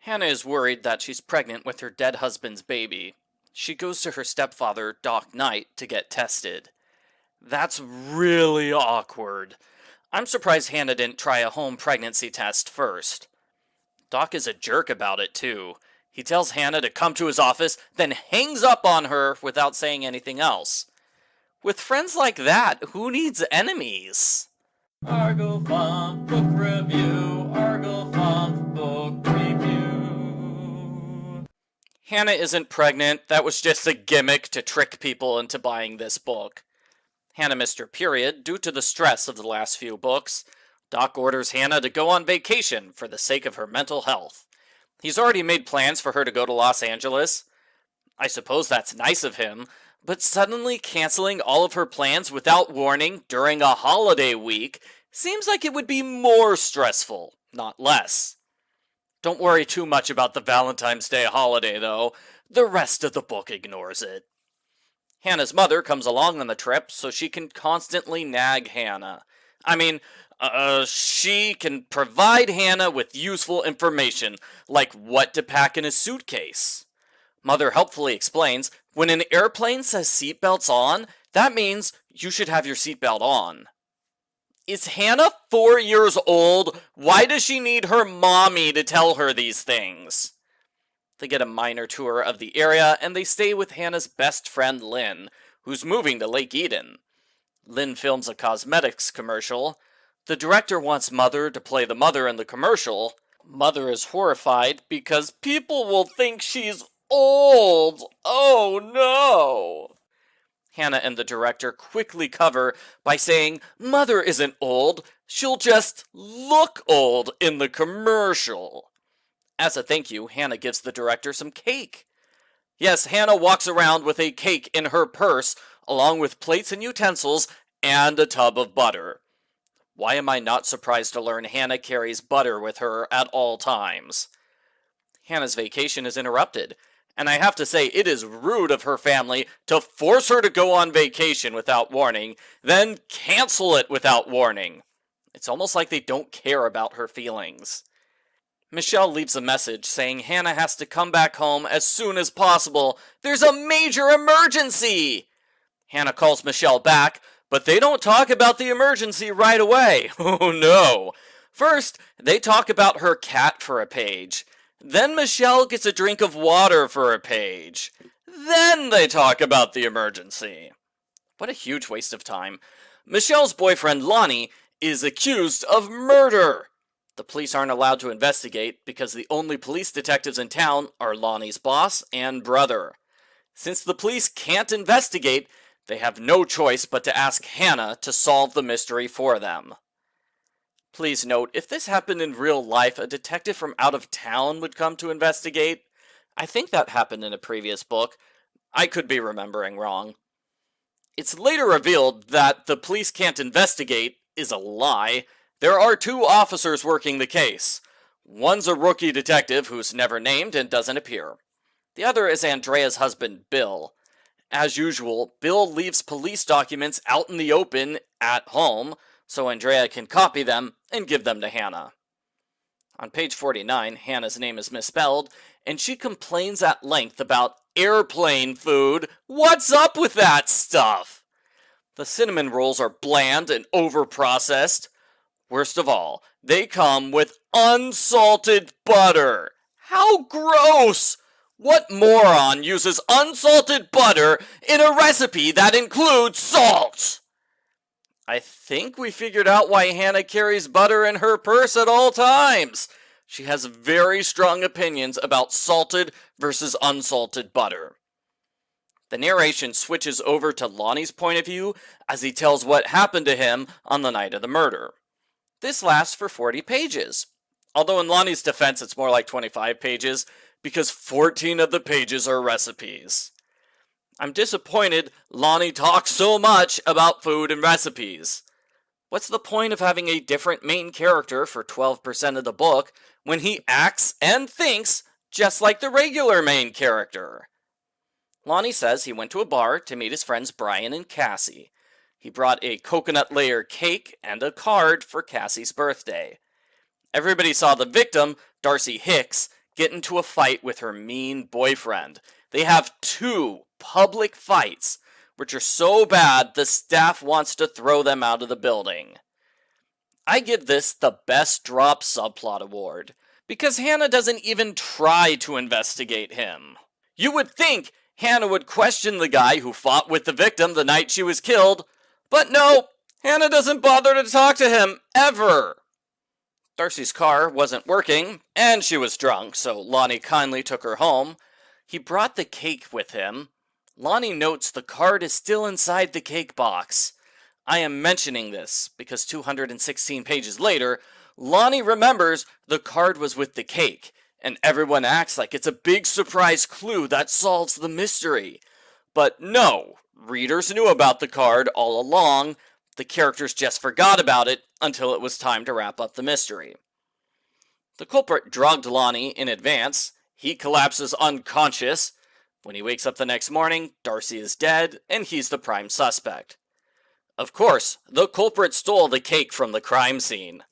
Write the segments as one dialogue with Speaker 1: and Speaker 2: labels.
Speaker 1: Hannah is worried that she's pregnant with her dead husband's baby. She goes to her stepfather, Doc Knight, to get tested. That's really awkward. I'm surprised Hannah didn't try a home pregnancy test first. Doc is a jerk about it, too. He tells Hannah to come to his office, then hangs up on her without saying anything else. With friends like that, who needs enemies?
Speaker 2: Argo Font Book Review, Argo Font Book Review.
Speaker 1: Hannah isn't pregnant. That was just a gimmick to trick people into buying this book. Hannah missed her period due to the stress of the last few books. Doc orders Hannah to go on vacation for the sake of her mental health. He's already made plans for her to go to Los Angeles. I suppose that's nice of him, but suddenly canceling all of her plans without warning during a holiday week seems like it would be more stressful, not less. Don't worry too much about the Valentine's Day holiday, though. The rest of the book ignores it. Hannah's mother comes along on the trip so she can constantly nag Hannah. She can provide Hannah with useful information, like what to pack in a suitcase. Mother helpfully explains, when an airplane says seatbelts on, that means you should have your seatbelt on. Is Hannah 4 years old? Why does she need her mommy to tell her these things? They get a minor tour of the area, and they stay with Hannah's best friend Lynn, who's moving to Lake Eden. Lynn films a cosmetics commercial. The director wants Mother to play the mother in the commercial. Mother is horrified because people will think she's old. Oh no! Hannah and the director quickly cover by saying Mother isn't old, she'll just look old in the commercial. As a thank you, Hannah gives the director some cake. Yes, Hannah walks around with a cake in her purse, along with plates and utensils, and a tub of butter. Why am I not surprised to learn Hannah carries butter with her at all times? Hannah's vacation is interrupted, and I have to say it is rude of her family to force her to go on vacation without warning, then cancel it without warning. It's almost like they don't care about her feelings. Michelle leaves a message saying Hannah has to come back home as soon as possible. There's a major emergency! Hannah calls Michelle back, but they don't talk about the emergency right away. Oh no! First, they talk about her cat for a page. Then Michelle gets a drink of water for a page. Then they talk about the emergency. What a huge waste of time. Michelle's boyfriend, Lonnie, is accused of murder. The police aren't allowed to investigate because the only police detectives in town are Lonnie's boss and brother. Since the police can't investigate, they have no choice but to ask Hannah to solve the mystery for them. Please note, if this happened in real life, a detective from out of town would come to investigate. I think that happened in a previous book. I could be remembering wrong. It's later revealed that the police can't investigate is a lie. There are 2 officers working the case. One's a rookie detective who's never named and doesn't appear. The other is Andrea's husband, Bill. As usual, Bill leaves police documents out in the open at home, so Andrea can copy them and give them to Hannah. On page 49, Hannah's name is misspelled, and she complains at length about airplane food. What's up with that stuff? The cinnamon rolls are bland and overprocessed. Worst of all, they come with unsalted butter. How gross! What moron uses unsalted butter in a recipe that includes salt? I think we figured out why Hannah carries butter in her purse at all times. She has very strong opinions about salted versus unsalted butter. The narration switches over to Lonnie's point of view as he tells what happened to him on the night of the murder. This lasts for 40 pages, although in Lonnie's defense it's more like 25 pages because 14 of the pages are recipes. I'm disappointed Lonnie talks so much about food and recipes. What's the point of having a different main character for 12% of the book when he acts and thinks just like the regular main character? Lonnie says he went to a bar to meet his friends Brian and Cassie. He brought a coconut layer cake and a card for Cassie's birthday. Everybody saw the victim, Darcy Hicks, get into a fight with her mean boyfriend. They have 2 public fights, which are so bad the staff wants to throw them out of the building. I give this the Best Drop Subplot Award, because Hannah doesn't even try to investigate him. You would think Hannah would question the guy who fought with the victim the night she was killed, but no, Hannah doesn't bother to talk to him, ever. Darcy's car wasn't working, and she was drunk, so Lonnie kindly took her home. He brought the cake with him. Lonnie notes the card is still inside the cake box. I am mentioning this because 216 pages later, Lonnie remembers the card was with the cake, and everyone acts like it's a big surprise clue that solves the mystery. But no, readers knew about the card all along. The characters just forgot about it until it was time to wrap up the mystery. The culprit drugged Lonnie in advance. He collapses unconscious. When he wakes up the next morning, Darcy is dead, and he's the prime suspect. Of course, the culprit stole the cake from the crime scene.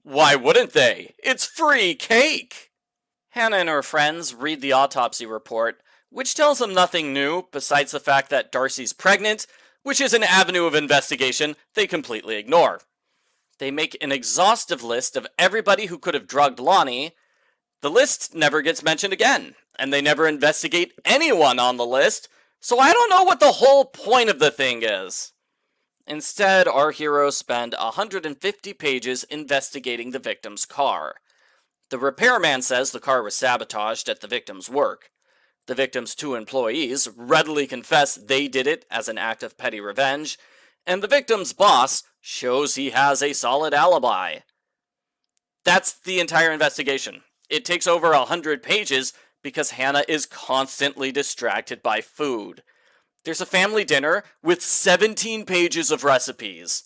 Speaker 1: Why wouldn't they? It's free cake! Hannah and her friends read the autopsy report, which tells them nothing new besides the fact that Darcy's pregnant, which is an avenue of investigation they completely ignore. They make an exhaustive list of everybody who could have drugged Lonnie. The list never gets mentioned again, and they never investigate anyone on the list, so I don't know what the whole point of the thing is. Instead, our heroes spend 150 pages investigating the victim's car. The repairman says the car was sabotaged at the victim's work. The victim's 2 employees readily confess they did it as an act of petty revenge, and the victim's boss shows he has a solid alibi. That's the entire investigation. It takes over 100 pages because Hannah is constantly distracted by food. There's a family dinner with 17 pages of recipes.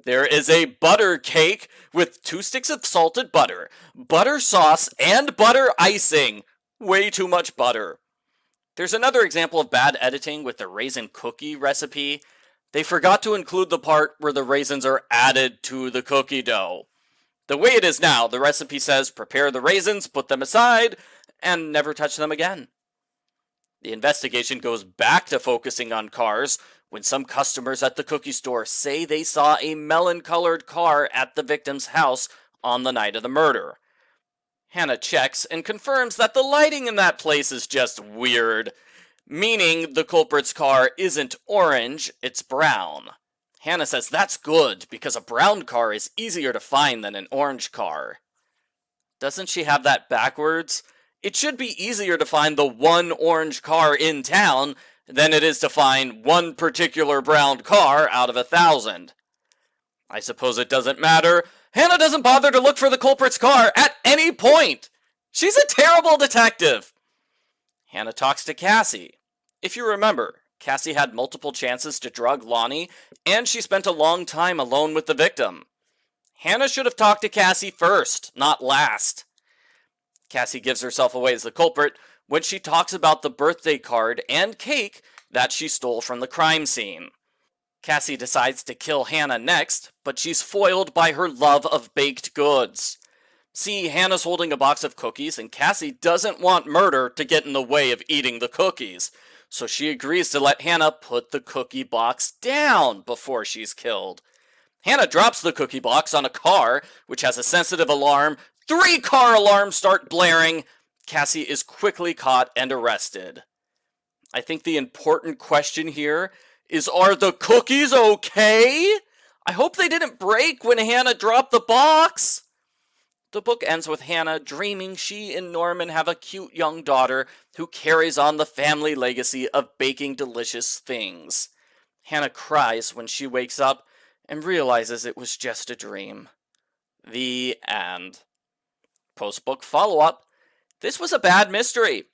Speaker 1: There is a butter cake with 2 sticks of salted butter, butter sauce, and butter icing. Way too much butter. There's another example of bad editing with the raisin cookie recipe. They forgot to include the part where the raisins are added to the cookie dough. The way it is now, the recipe says prepare the raisins, put them aside, and never touch them again. The investigation goes back to focusing on cars when some customers at the cookie store say they saw a melon-colored car at the victim's house on the night of the murder. Hannah checks and confirms that the lighting in that place is just weird, meaning the culprit's car isn't orange, it's brown. Hannah says that's good because a brown car is easier to find than an orange car. Doesn't she have that backwards? It should be easier to find the one orange car in town than it is to find one particular brown car out of 1,000. I suppose it doesn't matter. Hannah doesn't bother to look for the culprit's car at any point. She's a terrible detective. Hannah talks to Cassie. If you remember, Cassie had multiple chances to drug Lonnie, and she spent a long time alone with the victim. Hannah should have talked to Cassie first, not last. Cassie gives herself away as the culprit when she talks about the birthday card and cake that she stole from the crime scene. Cassie decides to kill Hannah next, but she's foiled by her love of baked goods. See, Hannah's holding a box of cookies, and Cassie doesn't want murder to get in the way of eating the cookies, so she agrees to let Hannah put the cookie box down before she's killed. Hannah drops the cookie box on a car, which has a sensitive alarm. 3 car alarms start blaring. Cassie is quickly caught and arrested. I think the important question here is, are the cookies okay? I hope they didn't break when Hannah dropped the box. The book ends with Hannah dreaming she and Norman have a cute young daughter who carries on the family legacy of baking delicious things. Hannah cries when she wakes up and realizes it was just a dream. The end. Post-book follow-up. This was a bad mystery.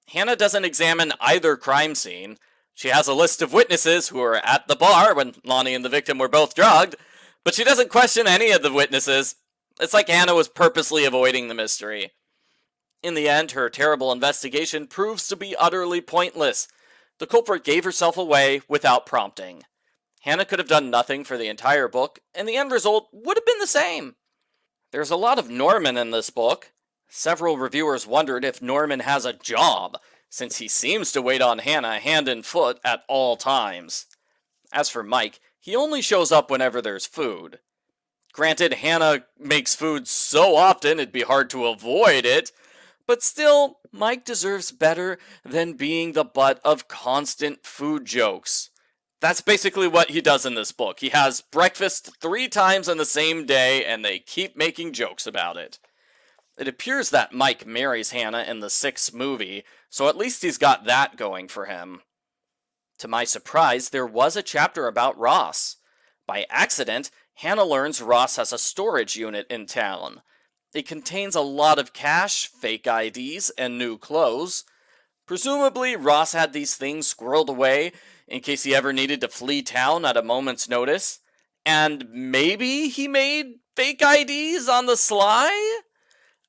Speaker 1: Hannah doesn't examine either crime scene. She has a list of witnesses who were at the bar when Lonnie and the victim were both drugged, but she doesn't question any of the witnesses. It's like Hannah was purposely avoiding the mystery. In the end, her terrible investigation proves to be utterly pointless. The culprit gave herself away without prompting. Hannah could have done nothing for the entire book, and the end result would have been the same. There's a lot of Norman in this book. Several reviewers wondered if Norman has a job, since he seems to wait on Hannah hand and foot at all times. As for Mike, he only shows up whenever there's food. Granted, Hannah makes food so often it'd be hard to avoid it, but still, Mike deserves better than being the butt of constant food jokes. That's basically what he does in this book. He has breakfast 3 times in the same day, and they keep making jokes about it. It appears that Mike marries Hannah in the 6th movie, so at least he's got that going for him. To my surprise, there was a chapter about Ross. By accident, Hannah learns Ross has a storage unit in town. It contains a lot of cash, fake IDs, and new clothes. Presumably, Ross had these things squirreled away in case he ever needed to flee town at a moment's notice. And maybe he made fake IDs on the sly?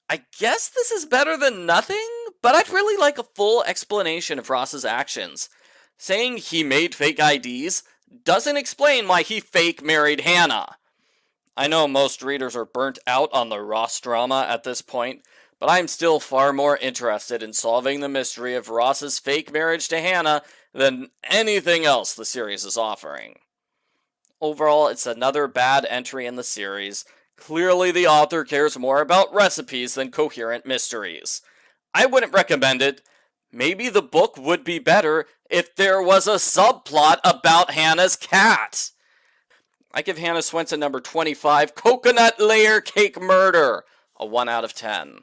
Speaker 1: I guess this is better than nothing, but I'd really like a full explanation of Ross's actions. Saying he made fake IDs doesn't explain why he fake married Hannah. I know most readers are burnt out on the Ross drama at this point, but I'm still far more interested in solving the mystery of Ross's fake marriage to Hannah than anything else the series is offering. Overall, it's another bad entry in the series. Clearly, the author cares more about recipes than coherent mysteries. I wouldn't recommend it. Maybe the book would be better if there was a subplot about Hannah's cat. I give Hannah Swensen number 25, Coconut Layer Cake Murder, a 1 out of 10.